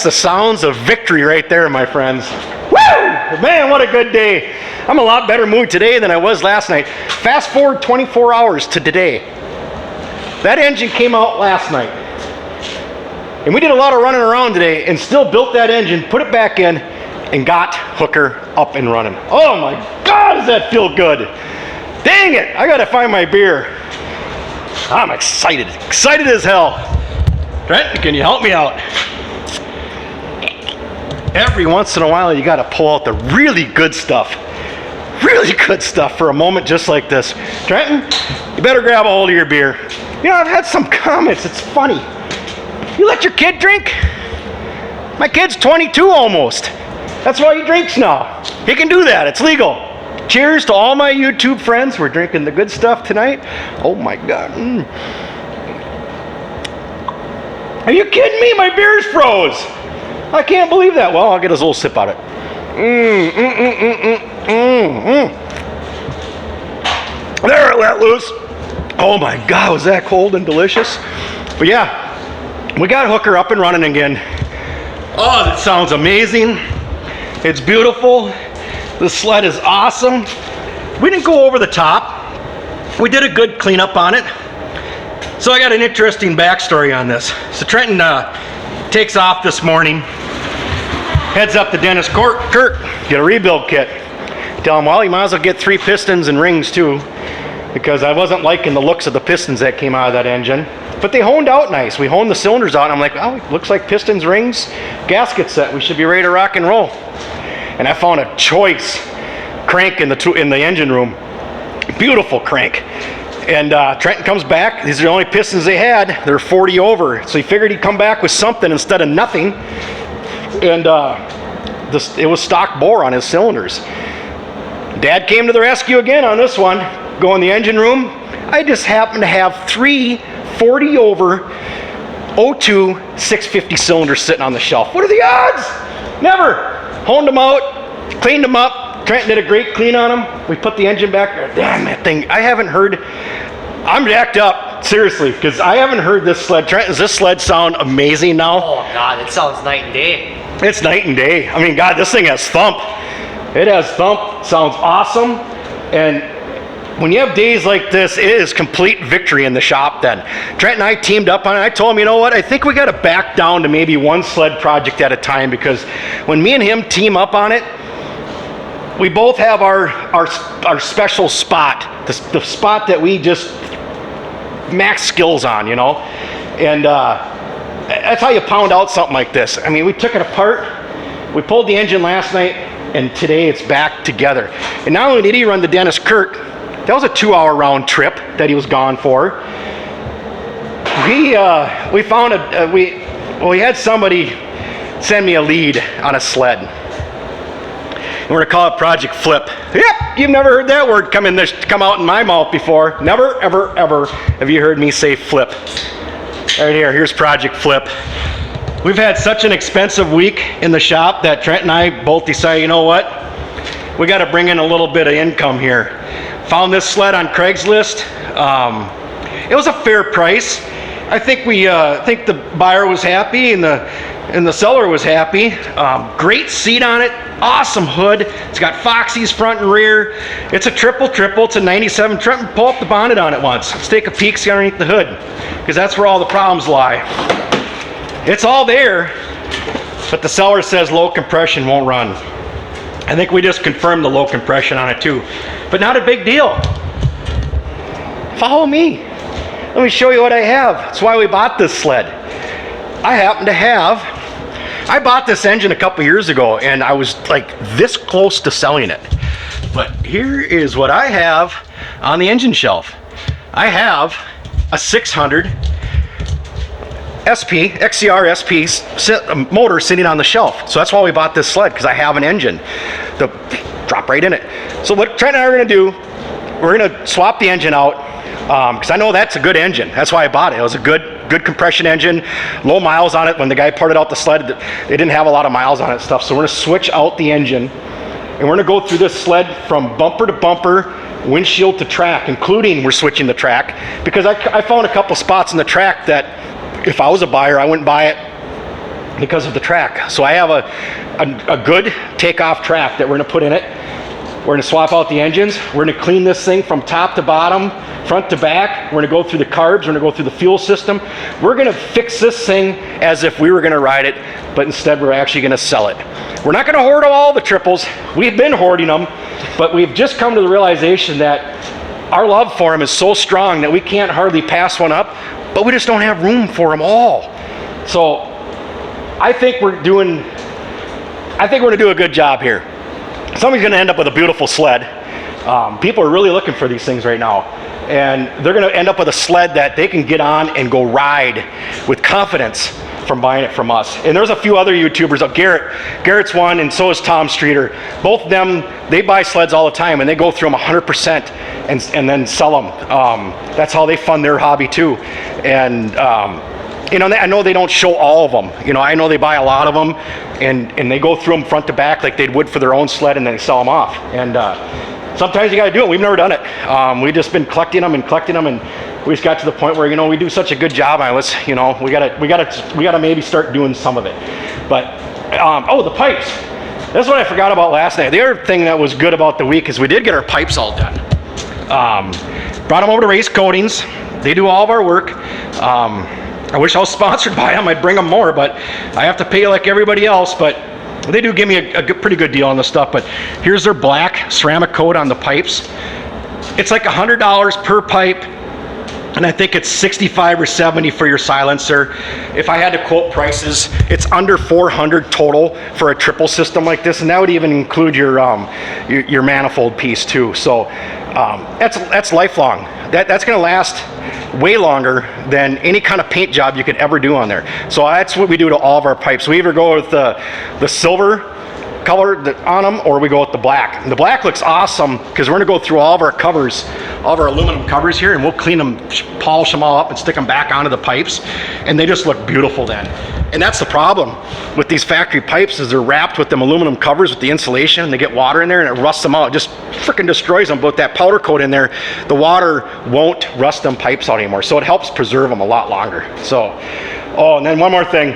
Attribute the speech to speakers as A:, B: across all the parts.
A: That's the sounds of victory right there, my friends. Woo! Man, what a good day. I'm in a lot better mood today than I was last night. Fast forward 24 hours to today. That engine came out last night. And we did a lot of running around today and still built that engine, put it back in, and got Hooker up and running. Oh my God, does that feel good. Dang it, I gotta find my beer. I'm excited as hell. Trent, can you help me out? Every once in a while, you gotta pull out the really good stuff. Really good stuff for a moment just like this. Trenton, you better grab a hold of your beer. You know, I've had some comments, it's funny. You let your kid drink? My kid's 22 almost. That's why he drinks now. He can do that, it's legal. Cheers to all my YouTube friends. We're drinking the good stuff tonight. Oh my God. Are you kidding me? My beer's froze. I can't believe that. Well, I'll get a little sip out of it. There it let loose. Oh my God, was that cold and delicious? But yeah, we got Hooker up and running again. Oh, that sounds amazing. It's beautiful. The sled is awesome. We didn't go over the top. We did a good cleanup on it. So I got an interesting backstory on this. So Trenton takes off this morning, heads up to Dennis Kirk, get a rebuild kit. Tell him, well, you might as well get 3 pistons and rings too, because I wasn't liking the looks of the pistons that came out of that engine. But they honed out nice. We honed the cylinders out, and I'm like, oh, looks like pistons, rings, gasket set. We should be ready to rock and roll. And I found a choice crank in the engine room. Beautiful crank. And Trenton comes back. These are the only pistons they had. They're 40 over. So he figured he'd come back with something instead of nothing. And it was stock bore on his cylinders. Dad came to the rescue again on this one. Go in the engine room. I just happened to have 3 40 over 02 650 cylinders sitting on the shelf. What are the odds? Never. Honed them out, cleaned them up. Trenton did a great clean on them. We put the engine back there. Damn, that thing, I haven't heard, I'm jacked up, seriously, because I haven't heard this sled. Trent, does this sled sound amazing now?
B: Oh God, it sounds night and day.
A: It's night and day. I mean, God, this thing has thump. It has thump, sounds awesome. And when you have days like this, it is complete victory in the shop then. Trent and I teamed up on it. I told him, you know what, I think we got to back down to maybe 1 sled project at a time, because when me and him team up on it, we both have our special spot, the spot that we just max skills on, you know? And that's how you pound out something like this. I mean, we took it apart, we pulled the engine last night, and today it's back together. And not only did he run the Dennis Kirk, that was a 2-hour round trip that he was gone for. We found we had somebody send me a lead on a sled. And we're gonna call it Project Flip. Yep, you've never heard that word come out in my mouth before. Never, ever, ever have you heard me say flip. Right here, here's Project Flip. We've had such an expensive week in the shop that Trent and I both decided, you know what? We gotta bring in a little bit of income here. Found this sled on Craigslist. It was a fair price. I think the buyer was happy and the seller was happy. Great seat on it, awesome hood. It's got Foxies front and rear. It's a triple. It's a 97. Trenton, pull up the bonnet on it once. Let's take a peek, see underneath the hood, because that's where all the problems lie. It's all there, but the seller says low compression won't run. I think we just confirmed the low compression on it too, but not a big deal. Follow me. Let me show you what I have. That's why we bought this sled. I bought this engine a couple years ago and I was like this close to selling it. But here is what I have on the engine shelf. I have a 600 XCR SP motor sitting on the shelf. So that's why we bought this sled, because I have an engine to drop right in it. So what Trent and I are going to do, we're going to swap the engine out, because I know that's a good engine. That's why I bought it. It was a good compression engine, low miles on it. When the guy parted out the sled, they didn't have a lot of miles on it and stuff. So we're going to switch out the engine, and we're going to go through this sled from bumper to bumper, windshield to track, including we're switching the track, because I found a couple spots in the track that if I was a buyer, I wouldn't buy it because of the track. So I have a good takeoff track that we're gonna put in it. We're gonna swap out the engines. We're gonna clean this thing from top to bottom, front to back. We're gonna go through the carbs. We're gonna go through the fuel system. We're gonna fix this thing as if we were gonna ride it, but instead we're actually gonna sell it. We're not gonna hoard all the triples. We've been hoarding them, but we've just come to the realization that our love for them is so strong that we can't hardly pass one up, but we just don't have room for them all. So I think we're gonna do a good job here. Somebody's gonna end up with a beautiful sled. People are really looking for these things right now. And they're gonna end up with a sled that they can get on and go ride with confidence from buying it from us. And there's a few other YouTubers, Garrett's one, and so is Tom Streeter. Both of them, they buy sleds all the time and they go through them 100% and then sell them. That's how they fund their hobby too. And you know, I know they don't show all of them. You know, I know they buy a lot of them and they go through them front to back like they would for their own sled and then they sell them off. And sometimes you gotta do it. We've never done it. We've just been collecting them and we just got to the point where, you know, we do such a good job on it. Let's, you know, we gotta maybe start doing some of it. But, oh, the pipes. That's what I forgot about last night. The other thing that was good about the week is we did get our pipes all done. Brought them over to Race Coatings. They do all of our work. I wish I was sponsored by them. I'd bring them more, but I have to pay like everybody else. But they do give me a pretty good deal on this stuff. But here's their black ceramic coat on the pipes. It's like $100 per pipe, and I think it's 65 or 70 for your silencer. If I had to quote prices, it's under 400 total for a triple system like this, and that would even include your manifold piece too. So that's lifelong. That's going to last way longer than any kind of paint job you could ever do on there. So that's what we do to all of our pipes. We either go with the silver color on them, or we go with the black. And the black looks awesome because we're going to go through all of our covers, all of our aluminum covers here, and we'll clean them, polish them all up, and stick them back onto the pipes, and they just look beautiful then. And that's the problem with these factory pipes, is they're wrapped with them aluminum covers with the insulation, and they get water in there and it rusts them out. It just freaking destroys them. But with that powder coat in there, the water won't rust them pipes out anymore. So it helps preserve them a lot longer. So, oh, and then one more thing.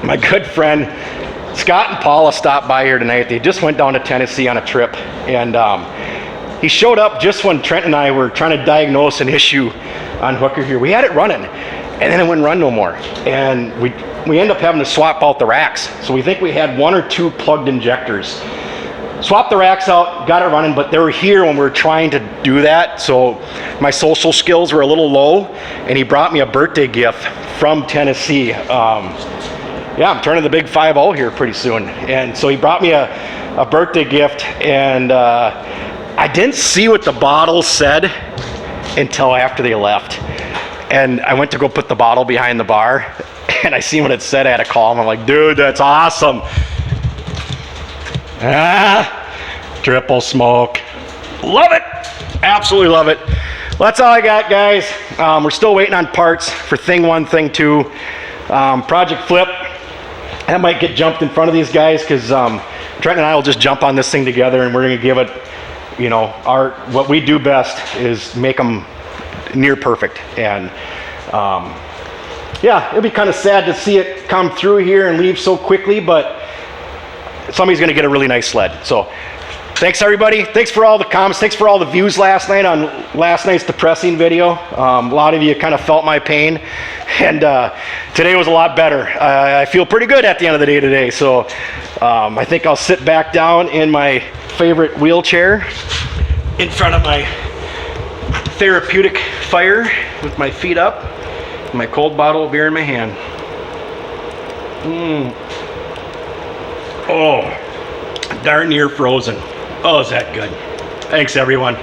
A: My good friend Scott and Paula stopped by here tonight. They just went down to Tennessee on a trip, and he showed up just when Trent and I were trying to diagnose an issue on Hooker here. We had it running, and then it wouldn't run no more. And we ended up having to swap out the racks. So we think we had 1 or 2 plugged injectors. Swapped the racks out, got it running, but they were here when we were trying to do that. So my social skills were a little low, and he brought me a birthday gift from Tennessee. Yeah, I'm turning the big 5-0 here pretty soon. And so he brought me a birthday gift, and I didn't see what the bottle said until after they left. And I went to go put the bottle behind the bar, and I seen what it said. I had to call him. I'm like, dude, that's awesome. Triple smoke. Love it. Absolutely love it. Well, that's all I got, guys. We're still waiting on parts for thing 1, thing 2. Project Flip. That might get jumped in front of these guys because Trent and I will just jump on this thing together, and we're going to give it, you know, what we do best is make them near perfect. And yeah, it'll be kind of sad to see it come through here and leave so quickly, but somebody's going to get a really nice sled. So thanks, everybody. Thanks for all the comments. Thanks for all the views last night on last night's depressing video. A lot of you kind of felt my pain, and today was a lot better. I feel pretty good at the end of the day today. So I think I'll sit back down in my favorite wheelchair in front of my therapeutic fire with my feet up, and my cold bottle of beer in my hand. Oh, darn near frozen. Oh, is that good? Thanks, everyone.